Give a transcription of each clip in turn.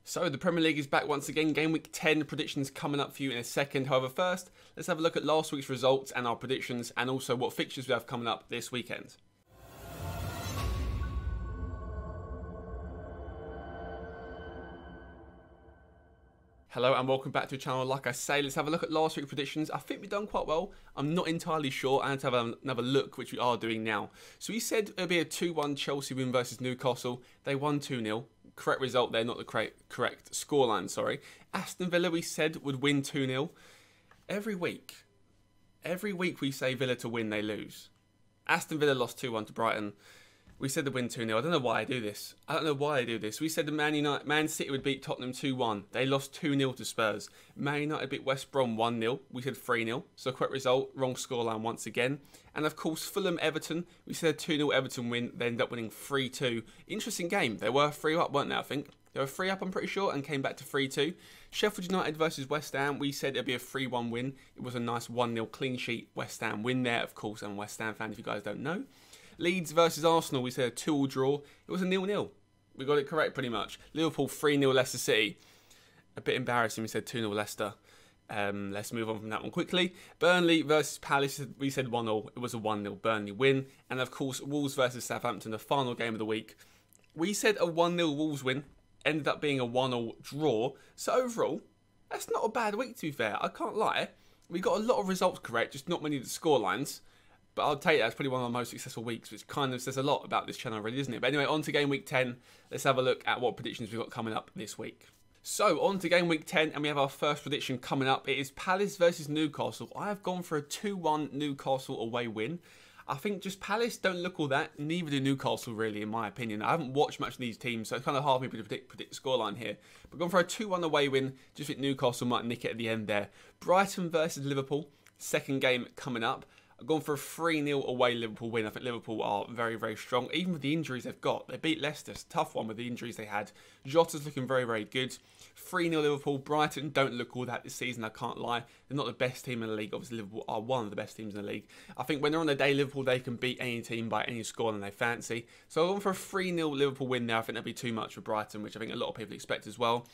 So the Premier League is back once again. Game week 10 predictions coming up for you in a second. However, first, let's have a look at last week's results and our predictions, and also what fixtures we have coming up this weekend. Hello and welcome back to the channel. Like I say, let's have a look at last week's predictions. I think we've done quite well. I'm not entirely sure. I had to have another look, which we are doing now. So we said it'll be a 2-1 Chelsea win versus Newcastle. They won 2-0. Correct result there, not the correct scoreline, sorry. Aston Villa, we said, would win 2-0. Every week we say Villa to win, they lose. Aston Villa lost 2-1 to Brighton. We said they'd win 2-0. I don't know why I do this. We said the Man City would beat Tottenham 2-1. They lost 2-0 to Spurs. Man United beat West Brom 1-0. We said 3-0. So correct result, wrong scoreline once again. And of course, Fulham Everton. We said a 2-0 Everton win. They ended up winning 3-2. Interesting game. They were 3 up, weren't they, I think? They were 3 up, I'm pretty sure, and came back to 3-2. Sheffield United versus West Ham. We said it'd be a 3-1 win. It was a nice 1-0 clean sheet West Ham win there, of course. I'm a West Ham fan, if you guys don't know. Leeds versus Arsenal, we said a 2-2 draw. It was a 0-0. We got it correct pretty much. Liverpool 3-0 Leicester City. A bit embarrassing, we said 2-0 Leicester. Let's move on from that one quickly. Burnley versus Palace, we said 1-0. It was a 1-0 Burnley win. And of course, Wolves versus Southampton, the final game of the week. We said a 1-0 Wolves win. Ended up being a 1-0 draw. So overall, that's not a bad week to be fair. I can't lie. We got a lot of results correct, just not many of the scorelines. But I'll take that as probably one of our most successful weeks, which kind of says a lot about this channel, really, isn't it? But anyway, on to game week 10. Let's have a look at what predictions we've got coming up this week. So, on to game week 10, and we have our first prediction coming up. It is Palace versus Newcastle. I have gone for a 2-1 Newcastle away win. I think just Palace don't look all that. Neither do Newcastle, really, in my opinion. I haven't watched much of these teams, so it's kind of hard for me to predict the scoreline here. But gone for a 2-1 away win. Just think Newcastle might nick it at the end there. Brighton versus Liverpool. Second game coming up. I've gone for a 3-0 away Liverpool win. I think Liverpool are very, very strong. Even with the injuries they've got. They beat Leicester. It's a tough one with the injuries they had. Jota's looking very, very good. 3-0 Liverpool. Brighton don't look all that this season, I can't lie. They're not the best team in the league. Obviously, Liverpool are one of the best teams in the league. I think when they're on their day, Liverpool, they can beat any team by any score than they fancy. So I've gone for a 3-0 Liverpool win there. I think that'd be too much for Brighton, which I think a lot of people expect as well.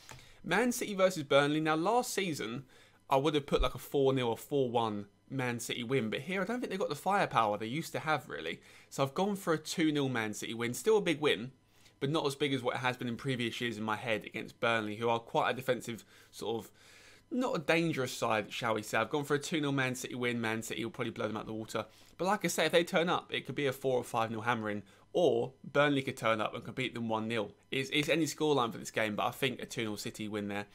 Man City versus Burnley. Now, last season, I would have put like a 4-0 or 4-1 Man City win, but here I don't think they've got the firepower they used to have, really. So I've gone for a 2-0 Man City win. Still a big win, but not as big as what it has been in previous years in my head against Burnley, who are quite a defensive, sort of, not a dangerous side, shall we say. I've gone for a 2-0 Man City win. Man City will probably blow them out of the water. But like I say, if they turn up, it could be a 4 or 5-0 hammering, or Burnley could turn up and could beat them 1-0. It's any scoreline for this game, but I think a 2-0 City win there.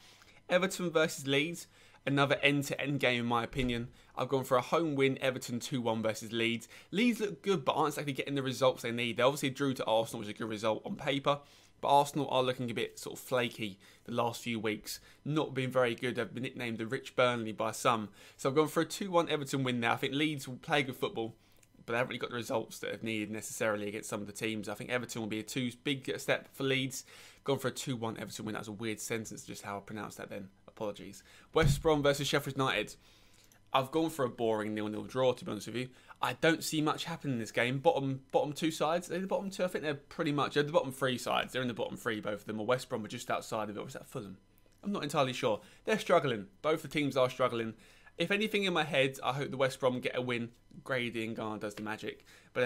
Everton versus Leeds. Another end-to-end game in my opinion. I've gone for a home win, Everton 2-1 versus Leeds. Leeds look good but aren't exactly getting the results they need. They obviously drew to Arsenal, which is a good result on paper. But Arsenal are looking a bit sort of flaky the last few weeks. Not been very good. They've been nicknamed the Rich Burnley by some. So I've gone for a 2-1 Everton win there. I think Leeds will play good football, but they haven't really got the results that have needed necessarily against some of the teams. I think Everton will be a too big step for Leeds. Gone for a 2-1 Everton win. That was a weird sentence, just how I pronounced that then. Apologies. West Brom versus Sheffield United. I've gone for a boring 0-0 draw, to be honest with you. I don't see much happening in this game. Bottom two sides. They're the bottom two. I think they're pretty much. They're the bottom three sides. They're in the bottom three, both of them. Or West Brom are just outside of it. Or is that Fulham? I'm not entirely sure. They're struggling. Both the teams are struggling. If anything in my head, I hope the West Brom get a win. Grady and Garner does the magic. But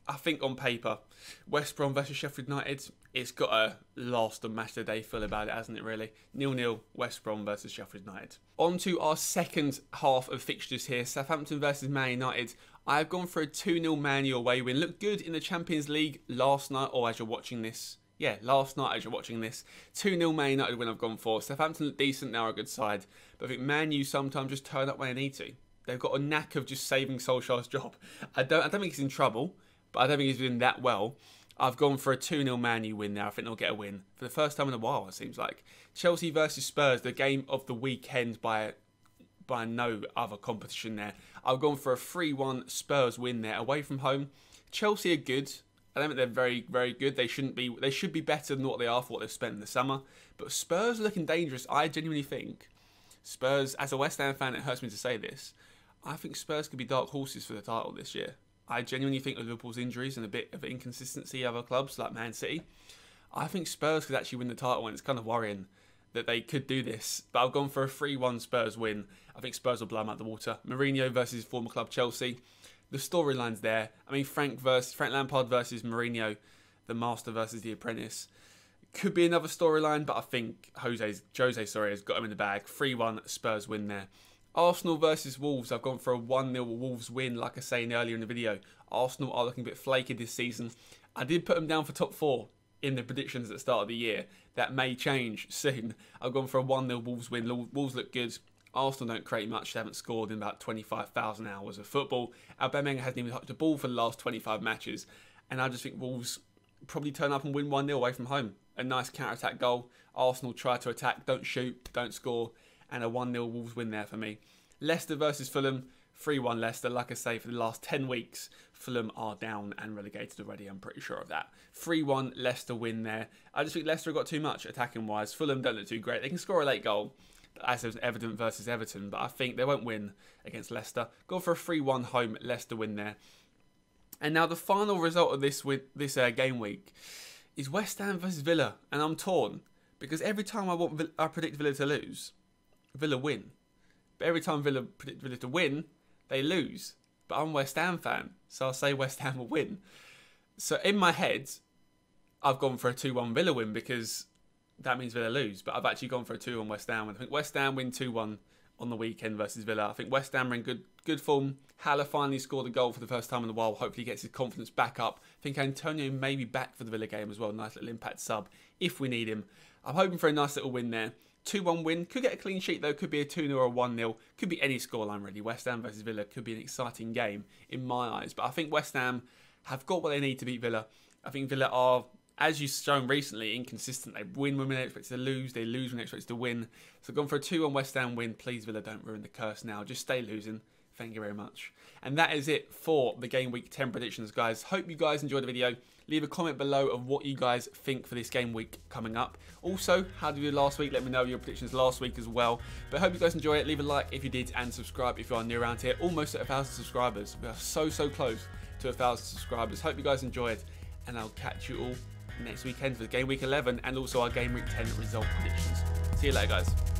I think on paper, West Brom versus Sheffield United, it's got a last and match of the day feel about it, hasn't it, really? 0-0, West Brom versus Sheffield United. On to our second half of fixtures here. Southampton versus Man United. I've gone for a 2-0 Man U away win. Looked good in the Champions League last night, or as you're watching this. Yeah, last night as you're watching this. 2-0 Man United win I've gone for. Southampton look decent, now a good side. But I think Man U sometimes just turn up when they need to. They've got a knack of just saving Solskjaer's job. I don't think he's in trouble, but I don't think he's doing that well. I've gone for a 2-0 Man U win there. I think they'll get a win for the first time in a while, it seems like. Chelsea versus Spurs, the game of the weekend by no other competition there. I've gone for a 3-1 Spurs win there, away from home. Chelsea are good. I don't think they're very, very good. They shouldn't be. They should be better than what they are for what they've spent in the summer. But Spurs are looking dangerous. I genuinely think Spurs, as a West Ham fan, it hurts me to say this, I think Spurs could be dark horses for the title this year. I genuinely think with Liverpool's injuries and a bit of inconsistency of other clubs like Man City, I think Spurs could actually win the title, and it's kind of worrying that they could do this. But I've gone for a 3-1 Spurs win. I think Spurs will blow them out the water. Mourinho versus former club Chelsea. The storyline's there. I mean, Frank Lampard versus Mourinho, the master versus the apprentice. Could be another storyline, but I think Jose has got him in the bag. 3-1 Spurs win there. Arsenal versus Wolves. I've gone for a 1-0 Wolves win, like I was saying earlier in the video. Arsenal are looking a bit flaky this season. I did put them down for top 4 in the predictions at the start of the year. That may change soon. I've gone for a 1-0 Wolves win. Wolves look good. Arsenal don't create much. They haven't scored in about 25,000 hours of football. Aubameyang hasn't even touched a ball for the last 25 matches. And I just think Wolves probably turn up and win 1-0 away from home. A nice counter-attack goal. Arsenal try to attack, don't shoot, don't score. And a 1-0 Wolves win there for me. Leicester versus Fulham. 3-1 Leicester. Like I say, for the last 10 weeks, Fulham are down and relegated already. I'm pretty sure of that. 3-1 Leicester win there. I just think Leicester have got too much attacking-wise. Fulham don't look too great. They can score a late goal, as was Everton versus Everton, but I think they won't win against Leicester. Go for a 3-1 home Leicester win there. And now the final result of this game week is West Ham versus Villa, and I'm torn because every time I predict Villa to lose, Villa win. But every time Villa predict Villa to win, they lose. But I'm a West Ham fan, so I'll say West Ham will win. So in my head, I've gone for a 2-1 Villa win because that means Villa lose. But I've actually gone for a 2-1 West Ham. I think West Ham win 2-1 on the weekend versus Villa. I think West Ham are in good form. Haller finally scored a goal for the first time in a while. Hopefully he gets his confidence back up. I think Antonio may be back for the Villa game as well. Nice little impact sub if we need him. I'm hoping for a nice little win there. 2-1 win. Could get a clean sheet though. Could be a 2-0 or a 1-0. Could be any scoreline really. West Ham versus Villa could be an exciting game in my eyes. But I think West Ham have got what they need to beat Villa. I think Villa are, as you've shown recently, inconsistent. They win when they're expected to lose. They lose when they're expected to win. So I've gone for a 2-1 West Ham win. Please Villa, don't ruin the curse now. Just stay losing. Thank you very much. And that is it for the Game Week 10 predictions, guys. Hope you guys enjoyed the video. Leave a comment below of what you guys think for this game week coming up. Also, how did you do last week? Let me know your predictions last week as well. But I hope you guys enjoy it. Leave a like if you did and subscribe if you are new around here. Almost at 1,000 subscribers. We are so close to 1,000 subscribers. Hope you guys enjoyed. And I'll catch you all next weekend for the Game Week 11 and also our Game Week 10 result predictions. See you later, guys.